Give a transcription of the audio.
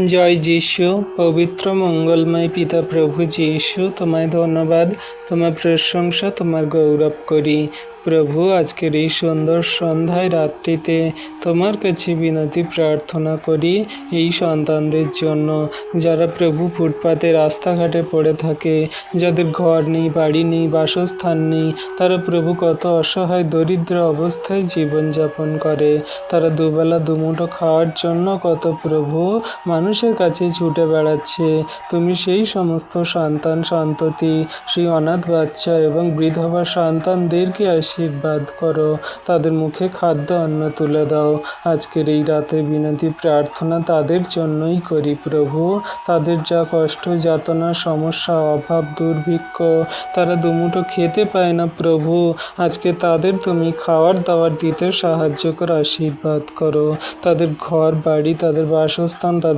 জয় যীশু। পবিত্র মঙ্গলময় পিতা প্রভু যীশু, তোমায় ধন্যবাদ, তোমার প্রশংসা, তোমার গৌরব করি। প্রভু, আজকের এই সুন্দর সন্ধ্যায় রাত্রিতে তোমার কাছে বিনতি প্রার্থনা করি এই সন্তানদের জন্য, যারা প্রভু ফুটপাতে রাস্তাঘাটে পড়ে থাকে, যাদের ঘর নেই, বাড়ি নেই, বাসস্থান নেই। তারা প্রভু কত অসহায় দরিদ্র অবস্থায় জীবনযাপন করে। তারা দুবেলা দুমুঠো খাওয়ার জন্য কত প্রভু মানুষের কাছে ছুটে বেড়াচ্ছে। তুমি সেই সমস্ত সন্তান সন্ততি, সেই অনাথ বাচ্চা এবং বিধবা সন্তানদেরকে আশীর্বাদ করো, তাদের মুখে খাদ্য অন্ন তুলে দাও। আজকের এই রাতে বিনতি প্রার্থনা তাদের জন্যই করি প্রভু। তাদের যা কষ্ট, যাতনা, সমস্যা, অভাব, দুর্ভিক্ষ, তারা দুমুঠো খেতে পায় না প্রভু। আজকে তাদের তুমি খাওয়ার দাওয়ার দিতে সাহায্য করো, আশীর্বাদ করো। তাদের ঘর বাড়ি, তাদের বাসস্থান, তাদের